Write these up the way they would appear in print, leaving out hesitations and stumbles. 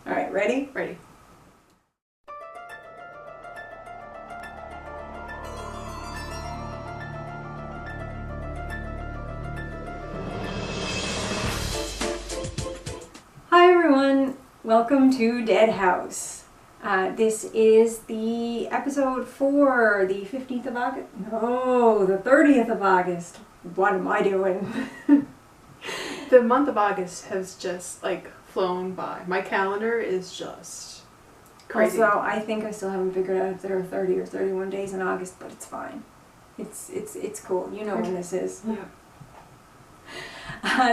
All right, ready? Ready. Hi everyone, welcome to Deadhouse. This is the episode for the 15th of August. No, the 30th of August. What am I doing? The month of August has just flown by. My calendar is just crazy. Also, I think I still haven't figured out if there are 30 or 31 days in August, but it's fine. It's cool. You know when this is. Yeah.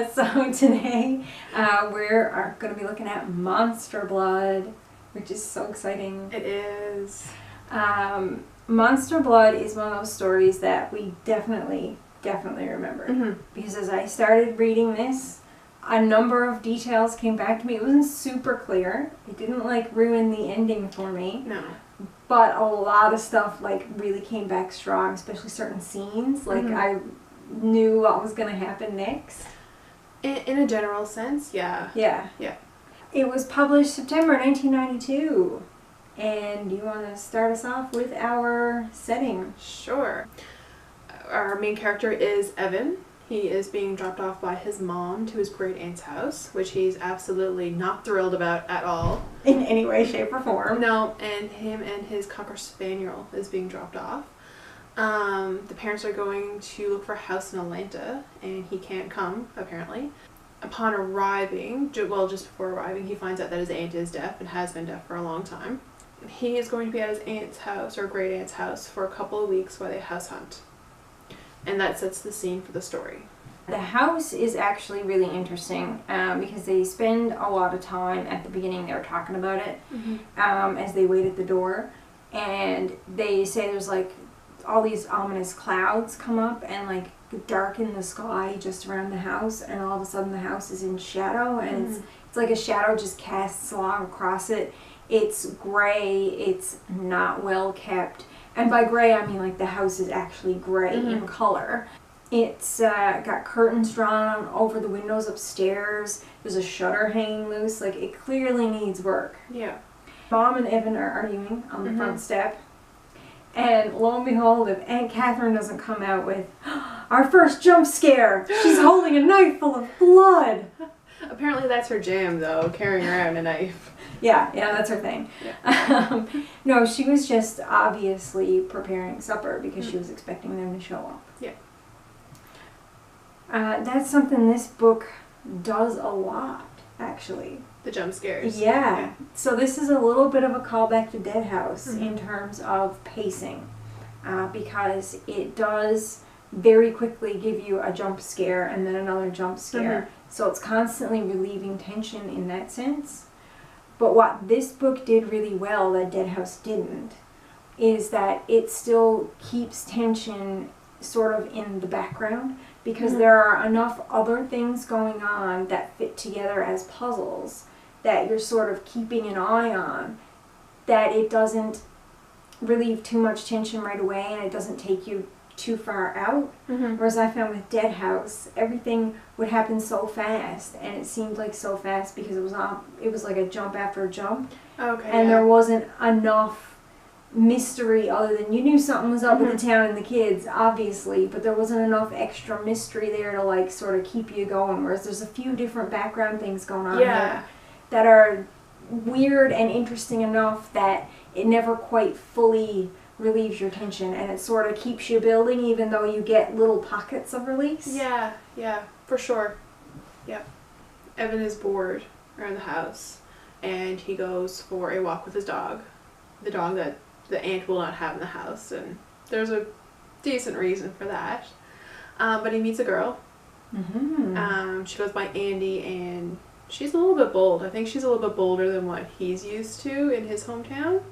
So today we're going to be looking at Monster Blood, which is so exciting. It is. Monster Blood is one of those stories that we definitely remember. Mm-hmm. Because as I started reading this, a number of details came back to me. It wasn't super clear. It didn't ruin the ending for me. No. But a lot of stuff really came back strong, especially certain scenes. I knew what was going to happen next. In a general sense, yeah. Yeah. Yeah. It was published September 1992. And you want to start us off with our setting? Sure. Our main character is Evan. He is being dropped off by his mom to his great aunt's house, which he's absolutely not thrilled about at all. In any way, shape, or form. No, and him and his Cocker Spaniel is being dropped off. The parents are going to look for a house in Atlanta, and he can't come, apparently. Upon arriving, just before arriving, he finds out that his aunt is deaf and has been deaf for a long time. He is going to be at his aunt's house, or great aunt's house, for a couple of weeks while they house hunt. And that sets the scene for the story. The house is actually really interesting because they spend a lot of time at the beginning. They're talking about it as they wait at the door, and they say there's all these ominous clouds come up and darken the sky just around the house, and all of a sudden the house is in shadow, and it's like a shadow just casts along across it. It's gray. It's not well kept. And by gray, I mean the house is actually gray in color. It's got curtains drawn over the windows upstairs. There's a shutter hanging loose. It clearly needs work. Yeah. Mom and Evan are arguing on the front step. And lo and behold, if Aunt Catherine doesn't come out with our first jump scare, she's holding a knife full of blood. Apparently that's her jam, though, carrying around a knife. Yeah, that's her thing. Yeah. No, she was just obviously preparing supper because she was expecting them to show up. Yeah. That's something this book does a lot, actually. The jump scares. Yeah. So this is a little bit of a callback to Deadhouse in terms of pacing, because it does very quickly give you a jump scare and then another jump scare. So it's constantly relieving tension in that sense. But what this book did really well that Deadhouse didn't is that it still keeps tension sort of in the background, because there are enough other things going on that fit together as puzzles that you're sort of keeping an eye on, that it doesn't relieve too much tension right away and it doesn't take you too far out. Whereas I found with Deadhouse, everything would happen so fast, and it seemed so fast because it was like a jump after a jump. Okay. And there wasn't enough mystery other than you knew something was up with the town and the kids, obviously, but there wasn't enough extra mystery there to sort of keep you going. Whereas there's a few different background things going on here that are weird and interesting enough that it never quite fully relieves your tension, and it sort of keeps you building even though you get little pockets of release. Yeah, for sure. Yeah. Evan is bored around the house, and he goes for a walk with his dog. The dog that the aunt will not have in the house, and there's a decent reason for that. But he meets a girl. She goes by Andy, and she's a little bit bold. I think she's a little bit bolder than what he's used to in his hometown,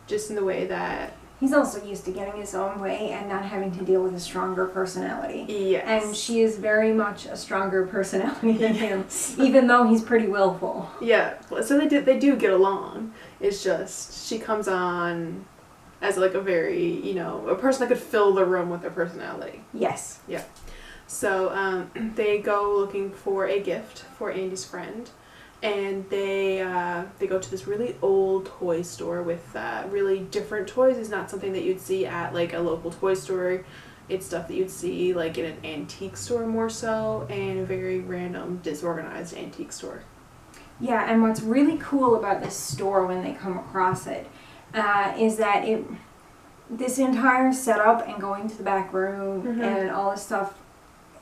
just in the way that he's also used to getting his own way and not having to deal with a stronger personality. Yes. And she is very much a stronger personality than him, even though he's pretty willful. Yeah. So they do get along. It's just she comes on as a very, a person that could fill the room with their personality. Yes. Yeah. So they go looking for a gift for Andy's friend, and they go to this really old toy store with really different toys. It's not something that you'd see at like a local toy store. It's stuff that you'd see like in an antique store more so, and a very random, disorganized antique store. Yeah, and what's really cool about this store when they come across it is that this entire setup and going to the back room and all this stuff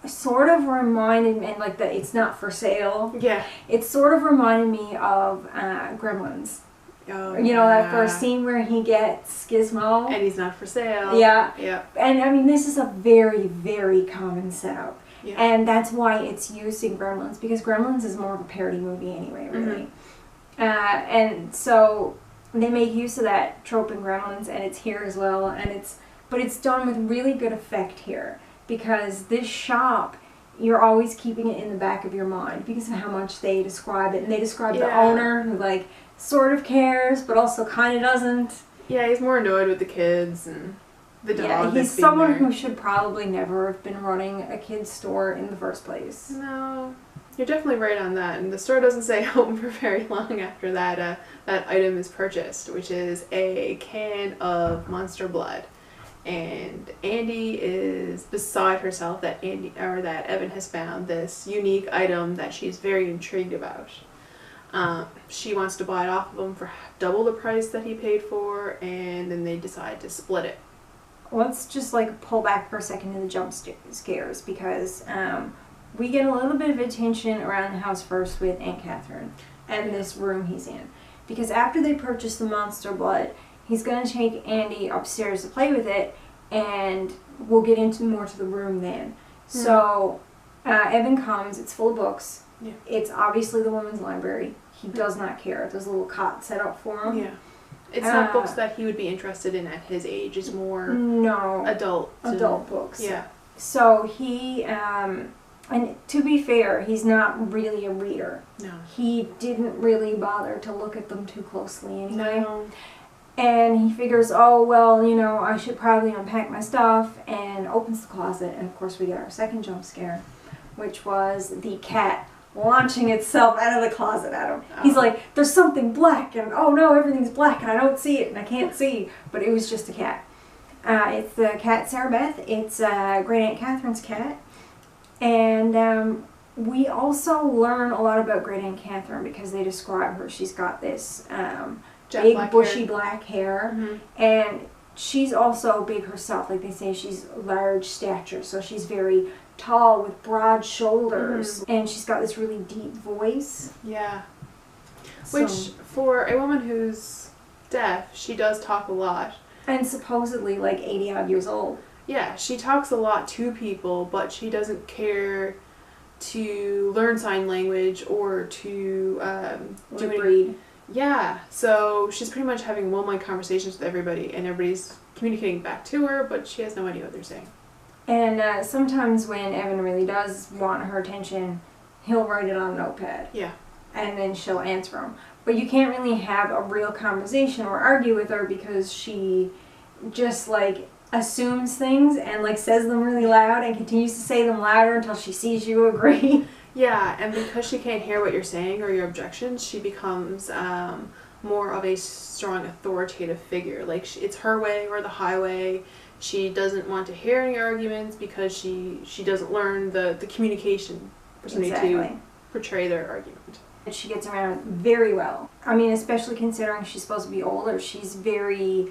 sort of reminded me, and like that it's not for sale. Yeah. It sort of reminded me of Gremlins. Oh, you know, that first scene where he gets Gizmo. And he's not for sale. Yeah. Yeah. And I mean, this is a very, very common setup. Yeah. And that's why it's used in Gremlins, because Gremlins is more of a parody movie anyway, really. And so they make use of that trope in Gremlins, and it's here as well. But it's done with really good effect here, because this shop, you're always keeping it in the back of your mind because of how much they describe it. And they describe the owner who, like, sort of cares, but also kind of doesn't. Yeah, he's more annoyed with the kids and the dog. Yeah, he's someone who should probably never have been running a kid's store in the first place. No, you're definitely right on that. And the store doesn't stay open for very long after that that item is purchased, which is a can of Monster Blood. And Andy is beside herself that Evan has found this unique item that she's very intrigued about. She wants to buy it off of him for double the price that he paid for, and then they decide to split it. Let's just like pull back for a second to the jump scares, because we get a little bit of attention around the house first with Aunt Catherine and this room he's in. Because after they purchase the Monster Blood, he's going to take Andy upstairs to play with it, and we'll get into more to the room then. So Evan comes, it's full of books. Yeah. It's obviously the woman's library. He does not care. There's a little cot set up for him. Yeah. It's not books that he would be interested in at his age. It's more adult books. Yeah. So he, and to be fair, he's not really a reader. No. He didn't really bother to look at them too closely anyway. No. And he figures, oh, well, you know, I should probably unpack my stuff, and opens the closet, and of course we get our second jump scare, which was the cat launching itself out of the closet at him. Oh. He's like, there's something black, and oh no, everything's black, and I don't see it, and I can't see. But it was just a cat. It's the cat Sarah Beth. It's Great Aunt Catherine's cat. And we also learn a lot about Great Aunt Catherine because they describe her. She's got this big, bushy black hair. And she's also big herself. Like they say, she's large stature, so she's very tall with broad shoulders, and she's got this really deep voice. Yeah. Which, for a woman who's deaf, she does talk a lot. And supposedly like 80 odd years old. Yeah, she talks a lot to people, but she doesn't care to learn sign language or to read. Yeah, so she's pretty much having one-on-one conversations with everybody, and everybody's communicating back to her, but she has no idea what they're saying. And sometimes when Evan really does want her attention, he'll write it on a notepad. Yeah. And then she'll answer him. But you can't really have a real conversation or argue with her because she just like assumes things and like says them really loud and continues to say them louder until she sees you agree. Yeah, and because she can't hear what you're saying or your objections, she becomes more of a strong authoritative figure. Like it's her way or the highway. She doesn't want to hear any arguments because she doesn't learn the communication for somebody to portray their argument. She gets around very well. I mean, especially considering she's supposed to be older. She's very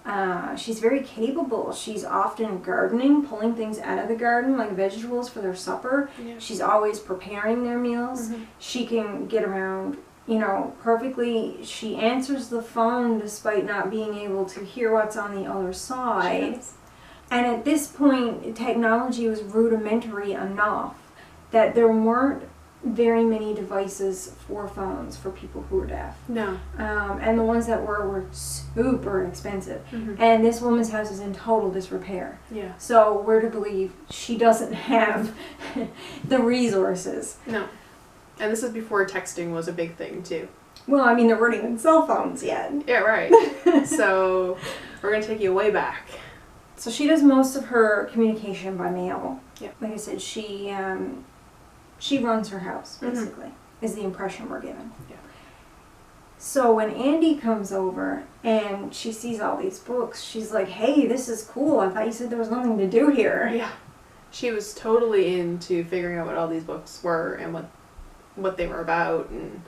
capable. She's often gardening, pulling things out of the garden, like vegetables for their supper. Yeah. She's always preparing their meals. She can get around, you know, perfectly. She answers the phone despite not being able to hear what's on the other side. And at this point, technology was rudimentary enough that there weren't very many devices for phones for people who are deaf. No. And the ones that were super expensive. And this woman's house is in total disrepair. Yeah. So we're to believe she doesn't have the resources. No. And this is before texting was a big thing too. Well, I mean, there weren't even cell phones yet. Yeah, right. So we're going to take you way back. So she does most of her communication by mail. Yeah. Like I said, she runs her house, basically. is the impression we're given. Yeah. So when Andy comes over and she sees all these books, she's like, hey, this is cool. I thought you said there was nothing to do here. Yeah. She was totally into figuring out what all these books were and what they were about, and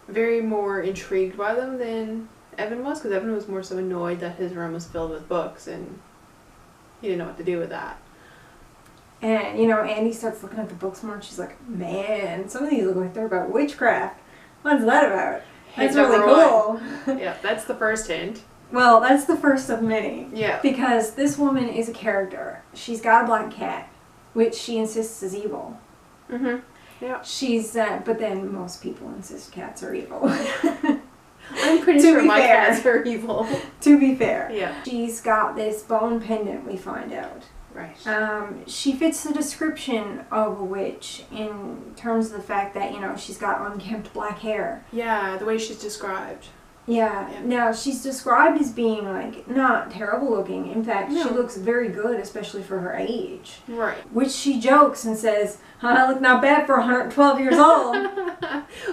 very more intrigued by them than Evan was, because Evan was more so annoyed that his room was filled with books and he didn't know what to do with that. And, you know, Andy starts looking at the books more and she's like, man, some of these look like they're about witchcraft. What's that about? That's really cool. Yeah, that's the first hint. Well, that's the first of many. Yeah. Because this woman is a character. She's got a black cat, which she insists is evil. Mm-hmm. Yeah. She's, but then most people insist cats are evil. I'm pretty sure my cats are evil. To be fair. Yeah. She's got this bone pendant, we find out. Right. She fits the description of a witch in terms of the fact that, you know, she's got unkempt black hair. Yeah, the way she's described. Yeah. Now, she's described as being, like, not terrible looking. In fact, No. she looks very good, especially for her age. Right. Which she jokes and says, I look not bad for 112 years old.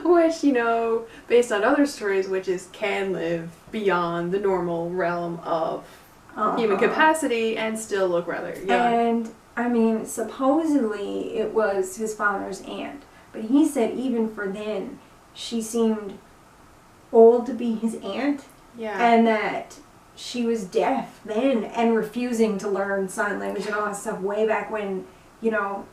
Which, you know, based on other stories, witches can live beyond the normal realm of human capacity and still look rather young. And, I mean, supposedly it was his father's aunt. But he said even for then, she seemed old to be his aunt. Yeah. And that she was deaf then and refusing to learn sign language and all that stuff way back when, you know,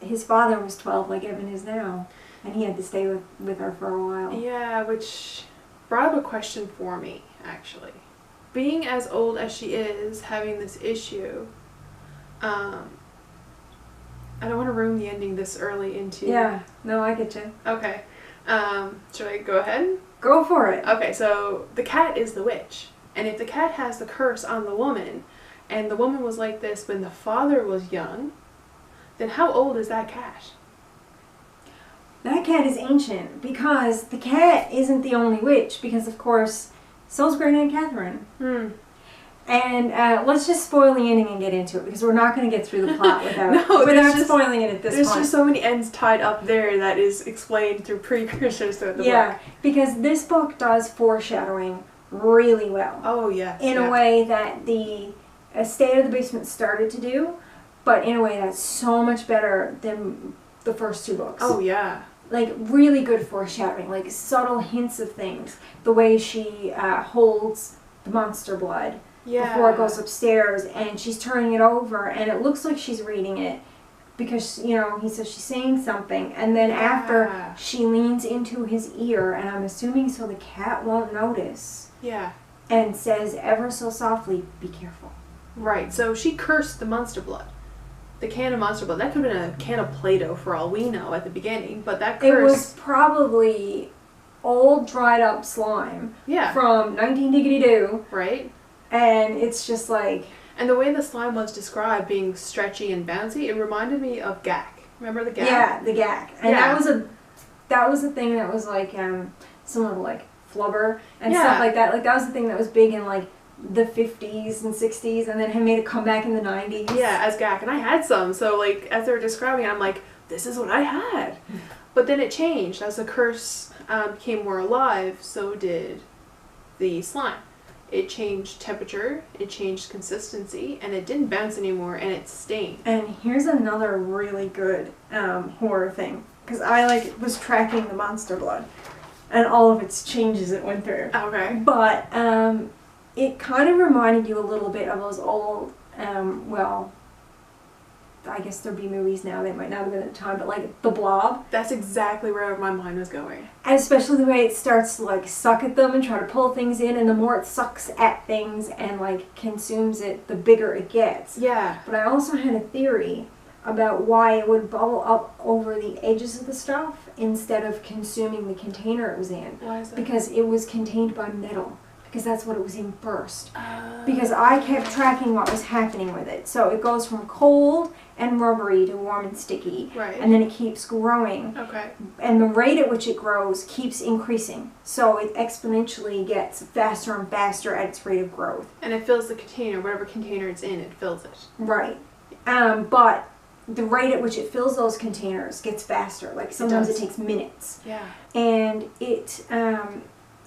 his father was 12 like Evan is now. And he had to stay with her for a while. Yeah, which brought up a question for me, actually. Being as old as she is, having this issue, I don't want to ruin the ending this early into... Yeah, no, I get you. Okay. Should I go ahead? Go for it. Okay, so the cat is the witch. And if the cat has the curse on the woman, and the woman was like this when the father was young, then how old is that cat? That cat is ancient because the cat isn't the only witch because, of course, so's Great Aunt Catherine. And let's just spoil the ending and get into it because we're not going to get through the plot without spoiling it at this point. There's just so many ends tied up there that is explained through precursors throughout the book. Yeah, because this book does foreshadowing really well. Oh, yes. In a way that the State of the Basement started to do, but in a way that's so much better than the first two books. Oh, yeah. Like, really good foreshadowing, like subtle hints of things. The way she holds the monster blood before it goes upstairs, and she's turning it over, and it looks like she's reading it because, you know, he says she's saying something, and then after she leans into his ear, and I'm assuming so the cat won't notice. Yeah. And says ever so softly, be careful. Right, so she cursed the monster blood. The can of monster blood. That could have been a can of Play-Doh for all we know at the beginning, but that curse... It was probably old dried up slime from 19-diggity-doo. Right. And it's just like... And the way the slime was described, being stretchy and bouncy, it reminded me of Gak. Remember the Gak? Yeah, the Gak. And that was a thing that was like similar to like flubber and stuff like that. Like that was the thing that was big in like the 50s and 60s, and then had made a comeback in the 90s. Yeah, as Gak. And I had some, so like as they were describing it, I'm like, this is what I had. But then it changed. As the curse became more alive, so did the slime. It changed temperature, it changed consistency, and it didn't bounce anymore, and it stained. And here's another really good horror thing, because I was tracking the monster blood, and all of its changes it went through. Okay. But it kind of reminded you a little bit of those old, well, I guess there'd be movies now, they might not have been at the time, but like The Blob. That's exactly where my mind was going. And especially the way it starts to like suck at them and try to pull things in, and the more it sucks at things and like consumes it, the bigger it gets. Yeah. But I also had a theory about why it would bubble up over the edges of the stuff instead of consuming the container it was in. Why is that? Because it was contained by metal. Because that's what it was in first. Because I kept tracking what was happening with it. So it goes from cold and rubbery to warm and sticky. Right. And then it keeps growing. Okay. And the rate at which it grows keeps increasing. So it exponentially gets faster and faster at its rate of growth. And it fills the container, whatever container it's in, it fills it. Right. But the rate at which it fills those containers gets faster. Like sometimes it takes minutes. Yeah. And it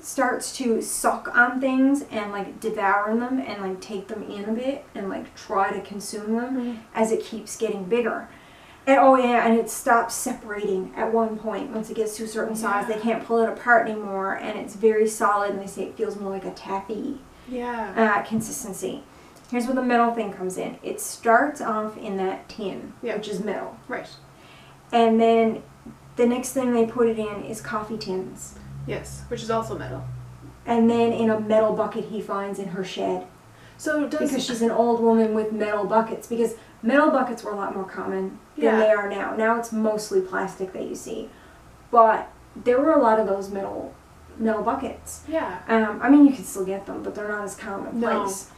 starts to suck on things and like devour them and like take them in a bit and like try to consume them as it keeps getting bigger. And and it stops separating at one point. Once it gets to a certain size, they can't pull it apart anymore, and it's very solid, and they say it feels more like a taffy consistency. Here's where the metal thing comes in. It starts off in that tin, which is metal. Right. And then the next thing they put it in is coffee tins. Yes, which is also metal. And then in a metal bucket he finds in her shed. So because she's an old woman with metal buckets. Because metal buckets were a lot more common than they are now. Now it's mostly plastic that you see. But there were a lot of those metal buckets. Yeah. I mean, you can still get them, but they're not as commonplace.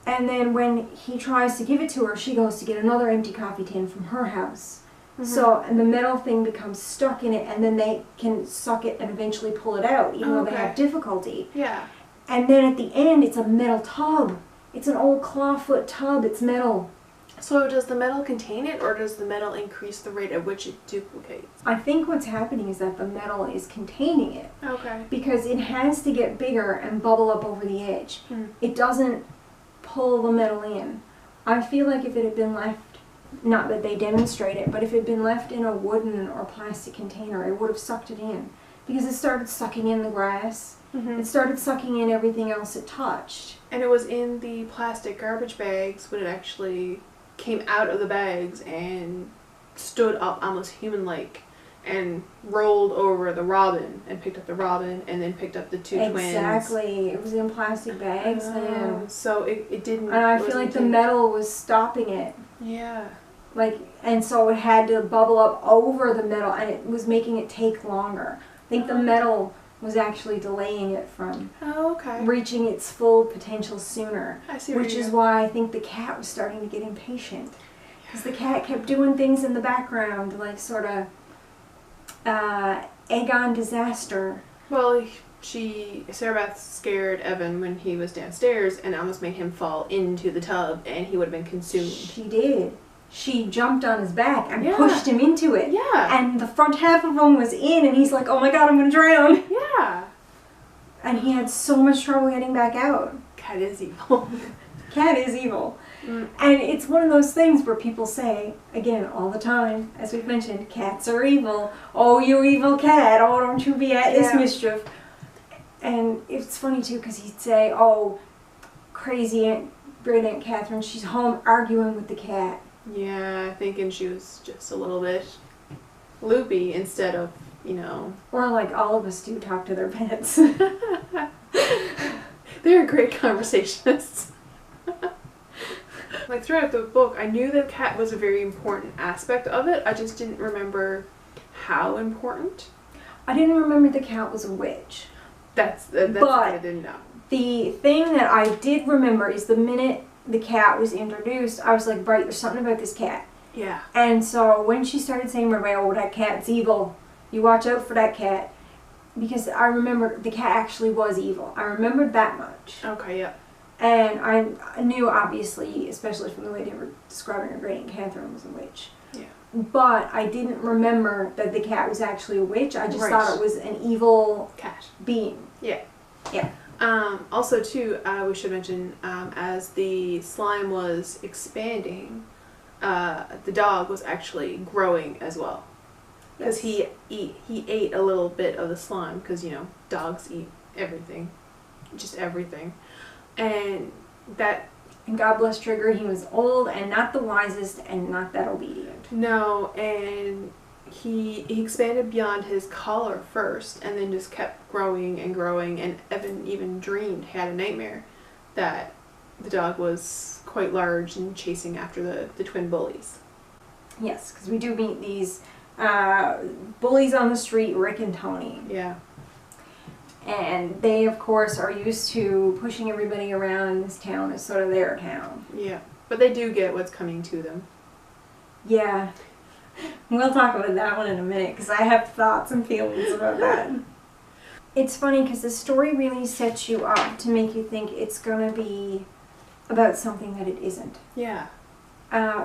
No. And then when he tries to give it to her, she goes to get another empty coffee tin from her house. So, and the metal thing becomes stuck in it, and then they can suck it and eventually pull it out, even though they have difficulty. Yeah. And then at the end, it's a metal tub. It's an old clawfoot tub. It's metal. So does the metal contain it, or does the metal increase the rate at which it duplicates? I think what's happening is that the metal is containing it. Okay. Because it has to get bigger and bubble up over the edge. It doesn't pull the metal in. I feel like if it had been left, not that they demonstrate it, but if it had been left in a wooden or plastic container, it would have sucked it in. Because it started sucking in the grass. It started sucking in everything else it touched. And it was in the plastic garbage bags when it actually came out of the bags and stood up almost human-like and rolled over the robin and picked up the robin and then picked up the two twins. Exactly. It was in plastic bags then. So it didn't... And I feel like the metal was stopping it. Yeah. Like, and so it had to bubble up over the metal, and it was making it take longer. I think the metal was actually delaying it from reaching its full potential sooner. I see. Which is why I think the cat was starting to get impatient. Because the cat kept doing things in the background, like sort of egg on disaster. Well, Sarah Beth scared Evan when he was downstairs and almost made him fall into the tub, and he would have been consumed. She did. She jumped on his back and pushed him into it. Yeah. And the front half of him was in, and he's like, oh my god, I'm going to drown. Yeah. And he had so much trouble getting back out. Cat is evil. Cat is evil. And it's one of those things where people say, again, all the time, as we've mentioned, cats are evil. Oh, you evil cat. Oh, don't you be at this mischief. And it's funny, too, because he'd say, oh, crazy great Aunt Catherine, she's home arguing with the cat. Yeah, thinking she was just a little bit loopy instead of, you know... Or like all of us do talk to their pets. They're great conversationists. Like throughout the book, I knew that cat was a very important aspect of it. I just didn't remember how important. I didn't remember the cat was a witch. That's what I didn't know. The thing that I did remember is the minute the cat was introduced, I was like, right, there's something about this cat. Yeah. And so when she started saying, oh, that cat's evil, you watch out for that cat. Because I remembered the cat actually was evil. I remembered that much. Okay, yeah. And I knew, obviously, especially from the way they were describing her, Great Aunt Catherine was a witch. Yeah. But I didn't remember that the cat was actually a witch. I just thought it was an evil cat being. Yeah. Yeah. Also, too, we should mention, as the slime was expanding, the dog was actually growing as well. Because he ate a little bit of the slime, because, you know, dogs eat everything. Just everything. And God bless Trigger, he was old and not the wisest and not that obedient. No, and he expanded beyond his collar first and then just kept growing and growing, and Evan even had a nightmare that the dog was quite large and chasing after the twin bullies. Yes, because we do meet these bullies on the street, Rick and Tony. Yeah. And they, of course, are used to pushing everybody around in this town. It's sort of their town. Yeah. But they do get what's coming to them. Yeah. We'll talk about that one in a minute, because I have thoughts and feelings about that. It's funny, because the story really sets you up to make you think it's going to be about something that it isn't. Yeah.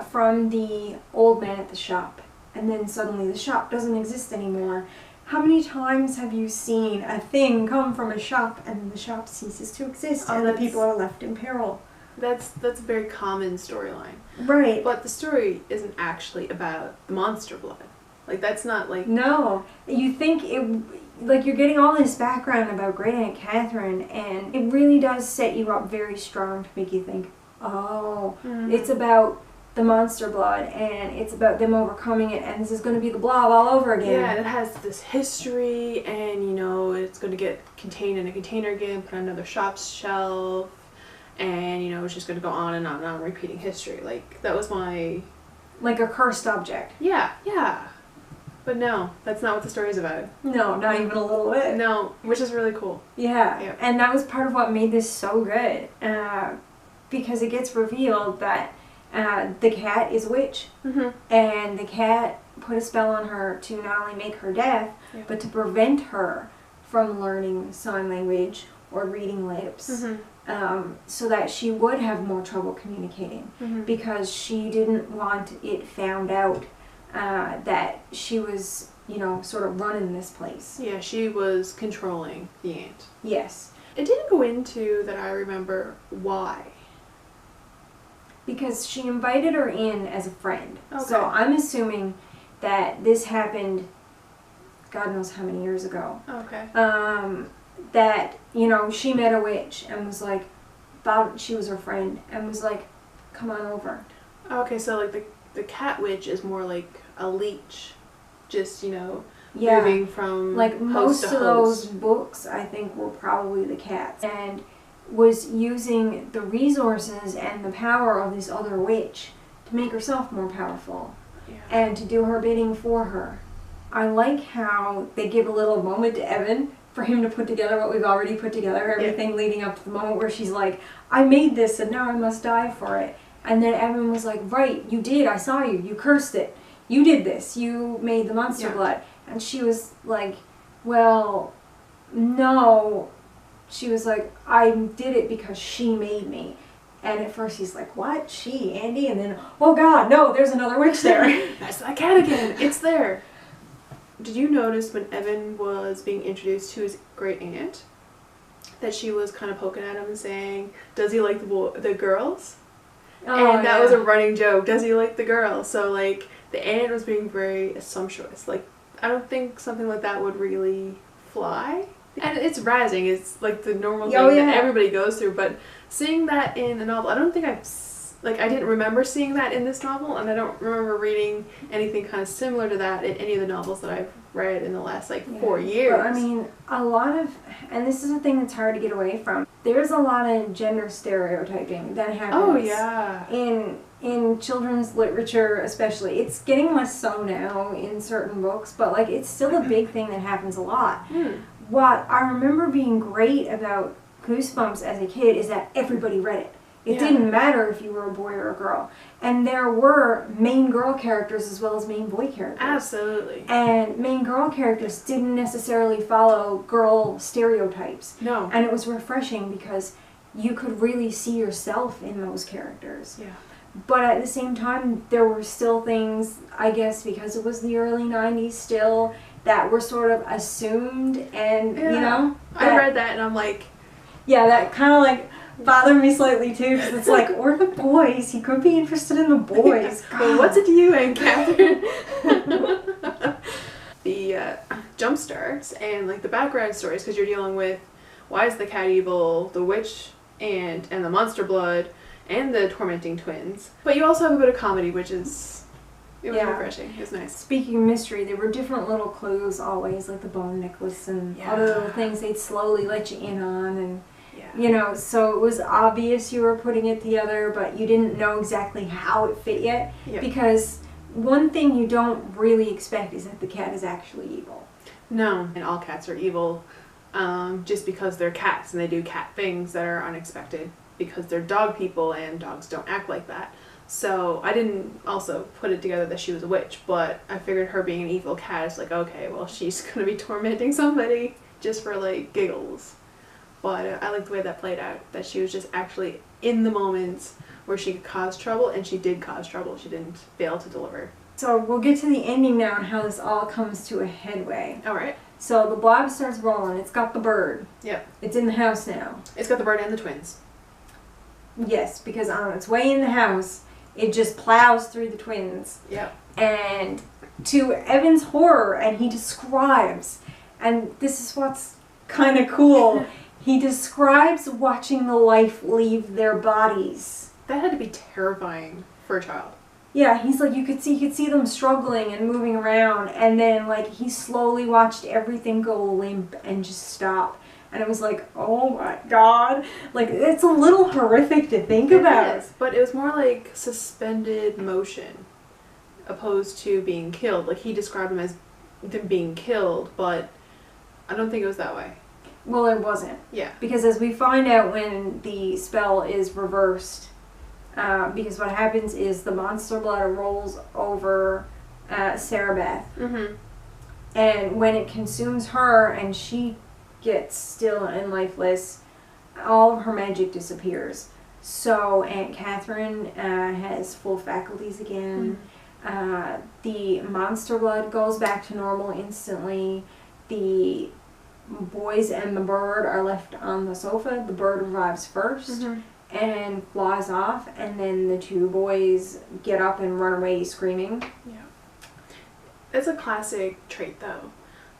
from the old man at the shop, and then suddenly the shop doesn't exist anymore. How many times have you seen a thing come from a shop and then the shop ceases to exist and the people are left in peril? That's a very common storyline. Right. But the story isn't actually about the monster blood. Like, that's not like... No. You think it... Like, you're getting all this background about Great Aunt Catherine, and it really does set you up very strong to make you think, oh, it's about the monster blood, and it's about them overcoming it, and this is going to be the blob all over again. Yeah, and it has this history, and, you know, it's going to get contained in a container again, put on another shop's shelf, and, you know, it's just going to go on and on and on, repeating history. Like, that was my... Like a cursed object. Yeah, yeah. But no, that's not what the story's about. No, not even a little bit. No, which is really cool. Yeah, Yep. And that was part of what made this so good, because it gets revealed that the cat is a witch, and the cat put a spell on her to not only make her deaf, but to prevent her from learning sign language or reading lips, so that she would have more trouble communicating, because she didn't want it found out that she was, you know, sort of running this place. Yeah, she was controlling the aunt. Yes. It didn't go into, that I remember, why. Because she invited her in as a friend. Okay. So I'm assuming that this happened, God knows how many years ago. Okay. That, you know, she met a witch and was like, thought she was her friend and was like, come on over. Okay, so like the cat witch is more like a leech, just, you know, Yeah. moving from Like host most to of those host. books, I think, were probably the cats. And was using the resources and the power of this other witch to make herself more powerful. Yeah. And to do her bidding for her. I like how they give a little moment to Evan for him to put together what we've already put together, everything leading up to the moment where she's like, I made this and now I must die for it. And then Evan was like, right, you did, I saw you, you cursed it. You did this, you made the monster blood. And she was like, well, no. She was like, I did it because she made me. And at first he's like, what? She? Andy? And then, oh God, no, there's another witch there. That's that cat again. It's there. Did you notice when Evan was being introduced to his great aunt that she was kind of poking at him and saying, does he like the girls? Oh, and that was a running joke. Does he like the girls? So, like, the aunt was being very assumptuous. Like, I don't think something like that would really fly. And it's razzing. It's like the normal thing that everybody goes through. But seeing that in a novel, I don't think I didn't remember seeing that in this novel, and I don't remember reading anything kind of similar to that in any of the novels that I've read in the last, 4 years. But, I mean, a lot of, and this is a thing that's hard to get away from, there's a lot of gender stereotyping that happens. Oh, yeah. In children's literature especially. It's getting less so now in certain books, but, like, it's still a big thing that happens a lot. What I remember being great about Goosebumps as a kid is that everybody read it. It didn't matter if you were a boy or a girl. And there were main girl characters as well as main boy characters. Absolutely. And main girl characters didn't necessarily follow girl stereotypes. No. And it was refreshing because you could really see yourself in those characters. Yeah. But at the same time, there were still things, I guess because it was the early 90s still, that were sort of assumed and, you know. I read that and I'm like... Yeah, that kind of like bothered me slightly too, because it's like, we're the boys, he could be interested in the boys. Well, what's it to you, Aunt Catherine? The jump starts and like the background stories, because you're dealing with why is the cat evil, the witch and the monster blood, and the tormenting twins. But you also have a bit of comedy, which is... It was refreshing. It was nice. Speaking of mystery, there were different little clues always, like the bone necklace and other little things they'd slowly let you in on, and you know, so it was obvious you were putting it together, but you didn't know exactly how it fit yet. Because one thing you don't really expect is that the cat is actually evil. No. And all cats are evil just because they're cats and they do cat things that are unexpected because they're dog people and dogs don't act like that. So I didn't also put it together that she was a witch, but I figured her being an evil cat is like, okay, well, she's going to be tormenting somebody just for, like, giggles. But I like the way that played out. That she was just actually in the moments where she could cause trouble, and she did cause trouble. She didn't fail to deliver. So we'll get to the ending now and how this all comes to a headway. All right. So the blob starts rolling. It's got the bird. Yep. It's in the house now. It's got the bird and the twins. Yes, because on its way in the house, it just plows through the twins. Yep. And to Evan's horror, and he describes, and this is what's kind of cool, he describes watching the life leave their bodies. That had to be terrifying for a child. Yeah, he's like, you could see them struggling and moving around, and then like he slowly watched everything go limp and just stop. And it was like, oh my god. Like, it's a little horrific to think about. It is, but it was more like suspended motion opposed to being killed. Like, he described them as them being killed, but I don't think it was that way. Well, it wasn't. Yeah. Because as we find out when the spell is reversed, because what happens is the monster blood rolls over Sarah Beth. Mm-hmm. And when it consumes her and she gets still and lifeless, all of her magic disappears. So Aunt Catherine has full faculties again. Mm-hmm. The monster blood goes back to normal instantly. The boys and the bird are left on the sofa. The bird arrives first. Mm-hmm. And flies off, and then the two boys get up and run away screaming. Yeah. It's a classic trait, though.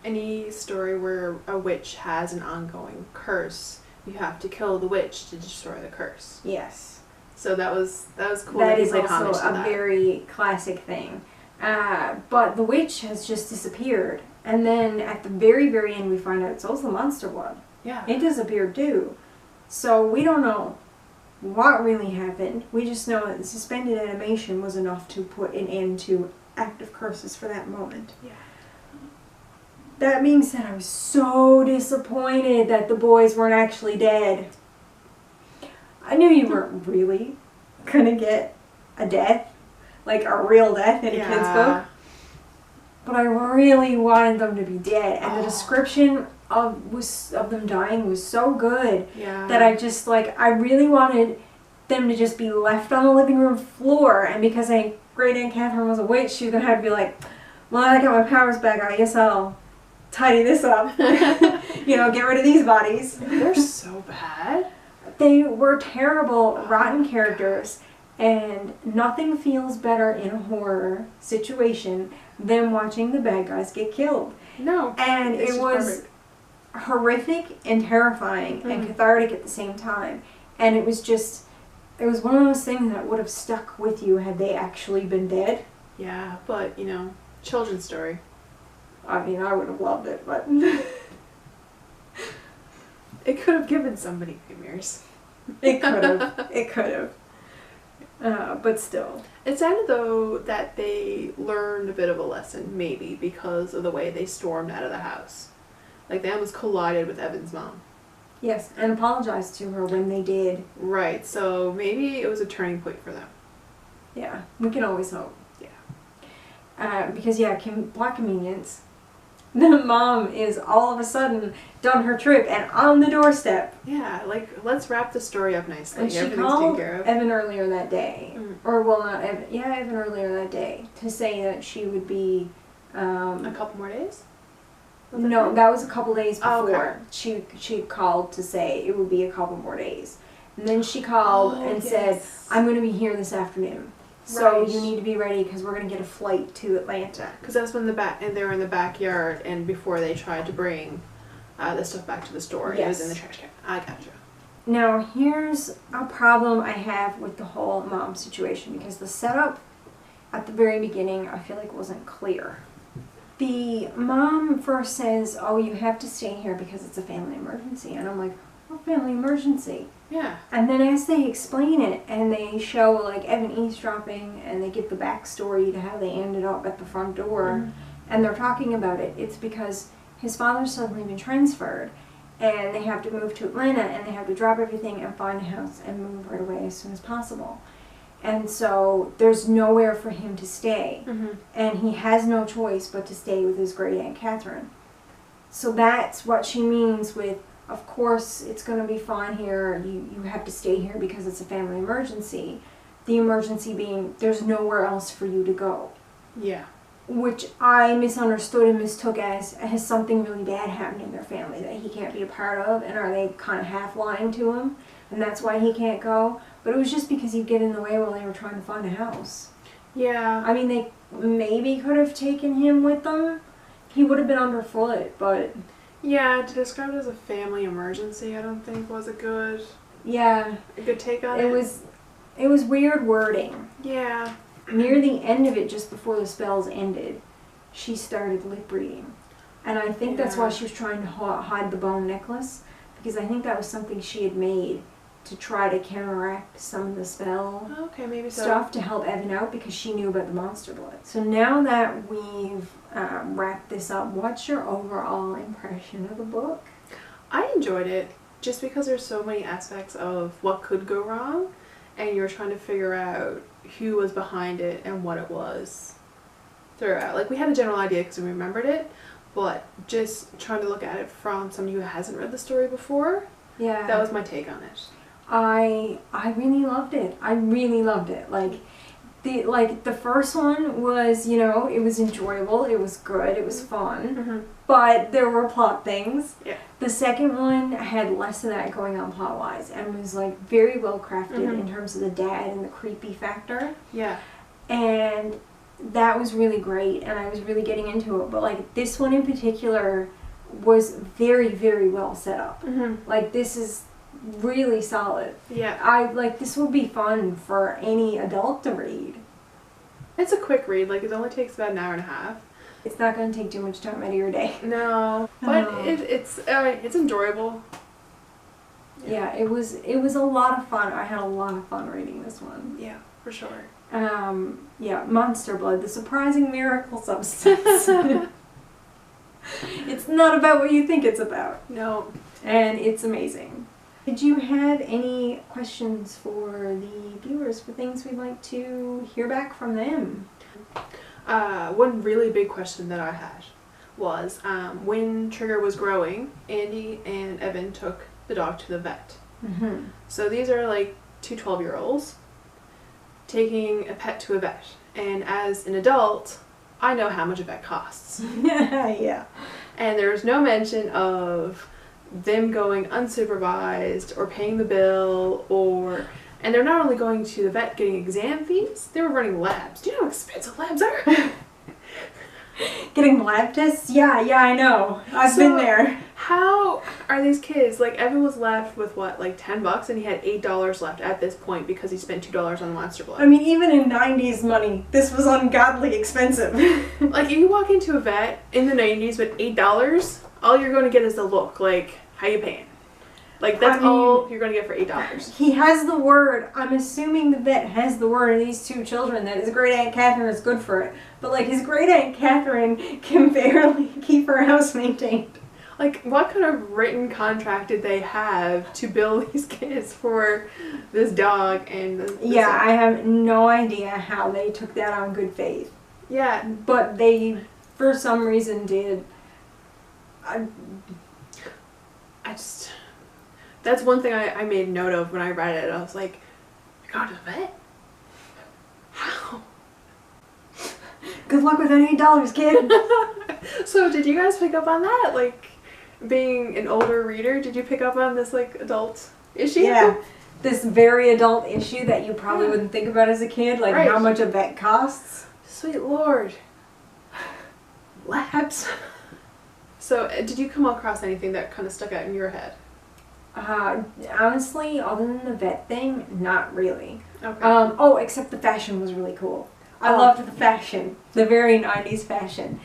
Any story where a witch has an ongoing curse, you have to kill the witch to destroy the curse. Yes. So that was cool. That is also a very classic thing. But the witch has just disappeared. And then at the very, very end we find out so's the monster blood. Yeah. It disappeared too. So we don't know what really happened. We just know that the suspended animation was enough to put an end to active curses for that moment. Yeah. That being said, I was so disappointed that the boys weren't actually dead. I knew you weren't really gonna get a death, like a real death in a kid's book. But I really wanted them to be dead, and the description of them dying was so good that I really wanted them to just be left on the living room floor, and because Great Aunt Catherine was a witch, she was gonna have to be like, well, I got my powers back, I guess I'll tidy this up. Get rid of these bodies. They're so bad. They were terrible, rotten characters, and nothing feels better in a horror situation than watching the bad guys get killed. No. And it was horrific and terrifying and cathartic at the same time. And it was one of those things that would have stuck with you had they actually been dead. Yeah, but, children's story. I mean, I would have loved it, but... It could have given somebody nightmares. It could have. It could have. But still. It sounded, though, that they learned a bit of a lesson, maybe, because of the way they stormed out of the house. Like, they almost collided with Evan's mom. Yes, and apologized to her when they did. Right, so maybe it was a turning point for them. Yeah, we can always hope. Yeah. Because, plot convenience. The mom is all of a sudden done her trip and on the doorstep. Yeah, let's wrap the story up nicely. And she called Evan earlier that day. Or, well, not Evan. Yeah, Evan earlier that day. To say that she would be... a couple more days? No, that was a couple days before. Oh, okay. She called to say it would be a couple more days. And then she called and said, I'm going to be here this afternoon. So you need to be ready because we're going to get a flight to Atlanta. Because that's when they were in the backyard and before they tried to bring the stuff back to the store. Yes. It was in the trash can. I gotcha. Now, here's a problem I have with the whole mom situation because the setup at the very beginning I feel like wasn't clear. The mom first says, oh, you have to stay here because it's a family emergency. And I'm like, what family emergency? Yeah. And then as they explain it and they show like Evan eavesdropping and they give the backstory to how they ended up at the front door and they're talking about it, it's because his father's suddenly been transferred and they have to move to Atlanta and they have to drop everything and find a house and move right away as soon as possible. And so there's nowhere for him to stay. And he has no choice but to stay with his great Aunt Catherine. So that's what she means with of course it's going to be fine here, you have to stay here because it's a family emergency. The emergency being there's nowhere else for you to go. Yeah. Which I misunderstood and mistook as something really bad happening in their family that he can't be a part of, and are they kind of half lying to him, and that's why he can't go. But it was just because he'd get in the way while they were trying to find a house. Yeah. I mean, they maybe could have taken him with them. He would have been underfoot, but... Yeah, to describe it as a family emergency, I don't think was a good take on it. It was weird wording. Yeah. Near the end of it, just before the spells ended, she started lip reading. And I think that's why she was trying to hide the bone necklace, because I think that was something she had made to try to counteract some of the spell stuff to help Evan out, because she knew about the monster blood. So now that we've wrapped this up, what's your overall impression of the book? I enjoyed it, just because there's so many aspects of what could go wrong, and you're trying to figure out who was behind it and what it was throughout. Like, we had a general idea because we remembered it, but just trying to look at it from somebody who hasn't read the story before, that was my take on it. I really loved it. I really loved it. The first one was, you know, it was enjoyable, it was good, it was fun, but there were plot things. Yeah. The second one had less of that going on plot-wise, and was like very well crafted in terms of the dad and the creepy factor. Yeah. And that was really great, and I was really getting into it. But like this one in particular was very, very well set up. Like, this is really solid. Yeah. This would be fun for any adult to read. It's a quick read. Like, it only takes about an hour and a half. It's not going to take too much time out of your day. No, but it's enjoyable. Yeah, it was a lot of fun. I had a lot of fun reading this one. Yeah, for sure. Yeah, Monster Blood, the surprising miracle substance. It's not about what you think it's about. No. And it's amazing. Did you have any questions for the viewers, for things we'd like to hear back from them? One really big question that I had was, when Trigger was growing, Andy and Evan took the dog to the vet. So these are like two 12-year-olds taking a pet to a vet. And as an adult, I know how much a vet costs. Yeah. And there's no mention of them going unsupervised or paying the bill, and they're not only going to the vet getting exam fees, they were running labs. Do you know how expensive labs are? Getting lab tests? Yeah, I know. I've been there. How are these kids, like, Evan was left with what, like $10, and he had $8 left at this point because he spent $2 on Monster Blood. I mean, even in 90s money, this was ungodly expensive. Like, if you walk into a vet in the 90s with $8, all you're going to get is the look, like, how you paying? Like, that's all you're going to get for $8. He has the word. I'm assuming the vet has the word of these two children that his great Aunt Catherine is good for it. But, like, his great Aunt Catherine can barely keep her house maintained. Like, what kind of written contract did they have to bill these kids for this dog and this Yeah, I have no idea how they took that on good faith. Yeah. But they, for some reason, did. That's one thing I made note of when I read it. I was like, you're going to the vet? How? Good luck with that $8, kid. So did you guys pick up on that? Like, being an older reader, did you pick up on this, like, adult issue? Yeah. This very adult issue that you probably wouldn't think about as a kid, like how much a vet costs. Sweet Lord. Labs. So, did you come across anything that kind of stuck out in your head? Honestly, other than the vet thing, not really. Okay. Except the fashion was really cool. I loved the fashion, the very 90s fashion.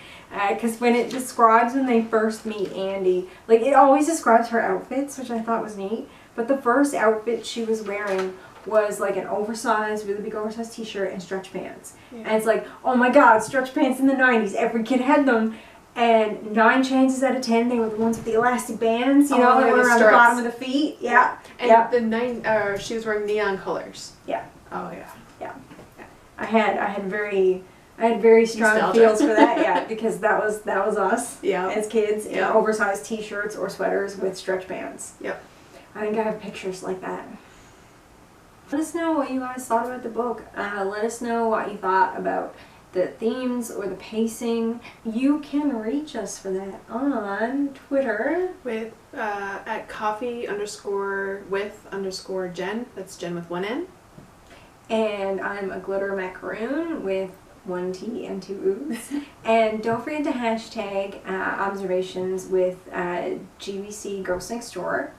Because when it describes when they first meet Andy, like, it always describes her outfits, which I thought was neat. But the first outfit she was wearing was like an oversized, really big oversized t-shirt and stretch pants. Yeah. And it's like, oh my god, stretch pants in the 90s, every kid had them. And 9 chances out of 10, they were the ones with the elastic bands, you know, that went around the bottom of the feet. Yeah. And she was wearing neon colors. Yeah. Oh, yeah. Yeah. I had very I had very strong Nostalgia. feels for that, yeah, because that was us Yeah. as kids in Yeah. oversized t-shirts or sweaters with stretch bands. Yep. I think I have pictures like that. Let us know what you guys thought about the book. Let us know what you thought about the themes or the pacing. You can reach us for that on Twitter. With at coffee_with_Jen. That's Jen with one N. And I'm a glitter macaroon with 1 T and 2 O's. And don't forget to hashtag observations with GBC Ghost Next Door.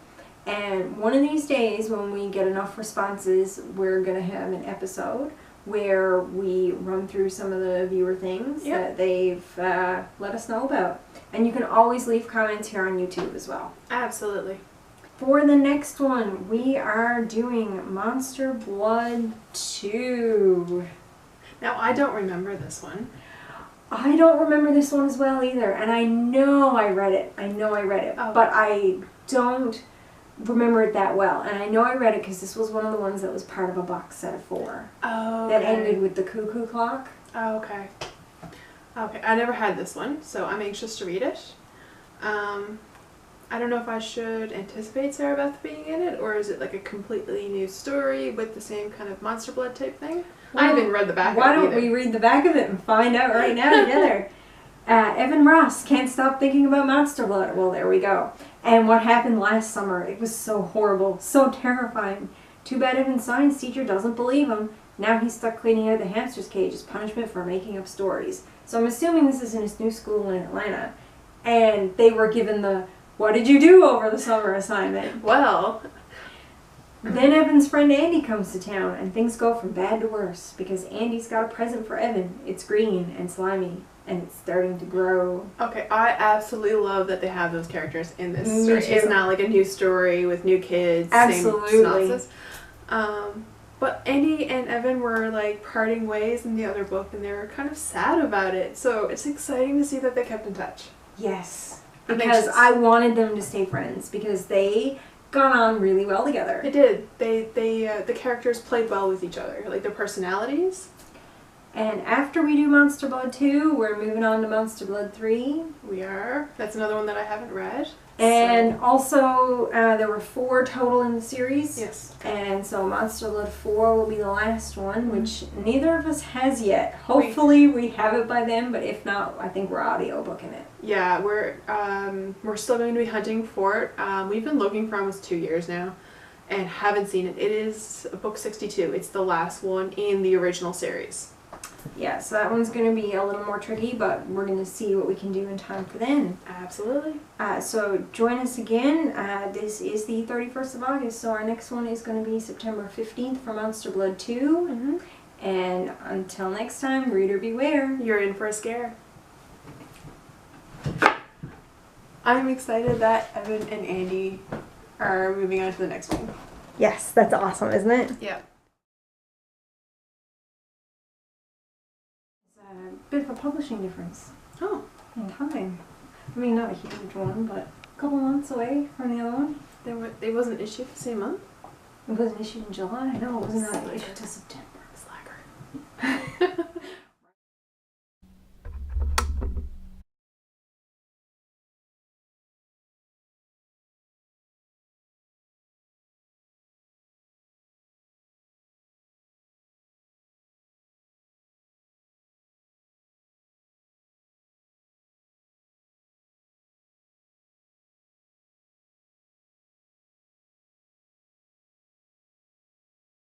And one of these days, when we get enough responses, we're going to have an episode where we run through some of the viewer things that they've let us know about. And you can always leave comments here on YouTube as well. Absolutely. For the next one, we are doing Monster Blood 2. Now, I don't remember this one. I don't remember this one as well either, and I know I read it. Oh. But I don't remember it that well. And I know I read it because this was one of the ones that was part of a box set of 4. Oh, That ended with the cuckoo clock. Oh, okay. Okay, I never had this one, so I'm anxious to read it. I don't know if I should anticipate Sarah Beth being in it, or is it like a completely new story with the same kind of Monster Blood type thing? Well, I haven't read the back of it Why don't either. we read the back of it and find out right now together? Evan Ross can't stop thinking about Monster Blood. Well, there we go. And what happened last summer, it was so horrible, so terrifying. Too bad Evan's science teacher doesn't believe him. Now he's stuck cleaning out the hamster's cage as punishment for making up stories. So I'm assuming this is in his new school in Atlanta. And they were given the, what did you do over the summer assignment? Well, Then Evan's friend Andy comes to town and things go from bad to worse because Andy's got a present for Evan. It's green and slimy and it's starting to grow. okay, I absolutely love that they have those characters in this Me story. too. It's not like a new story with new kids, Absolutely. same synopsis. But Andy and Evan were like parting ways in the other book and they were kind of sad about it. So it's exciting to see that they kept in touch. Yes. I'm Because anxious. I wanted them to stay friends because they got on really well together. They did. The characters played well with each other, like their personalities. And after we do Monster Blood 2, we're moving on to Monster Blood 3. We are. That's another one that I haven't read. And also, there were 4 total in the series. Yes. And so Monster Blood 4 will be the last one, which neither of us has yet. Hopefully we have it by then, but if not, I think we're audiobooking it. Yeah, we're still going to be hunting for it. We've been looking for almost 2 years now and haven't seen it. It is book 62. It's the last one in the original series. Yeah, so that one's going to be a little more tricky, but we're going to see what we can do in time for then. Absolutely. So join us again. This is the 31st of August, so our next one is going to be September 15th for Monster Blood 2. Mm-hmm. And until next time, reader beware. You're in for a scare. I'm excited that Evan and Andy are moving on to the next one. Yes, that's awesome, isn't it? Yeah. It's a bit of a publishing difference Oh. in time. I mean, not a huge one, but a couple months away from the other one. It wasn't issued the same month? It wasn't issued in July. No, it wasn't issued until September.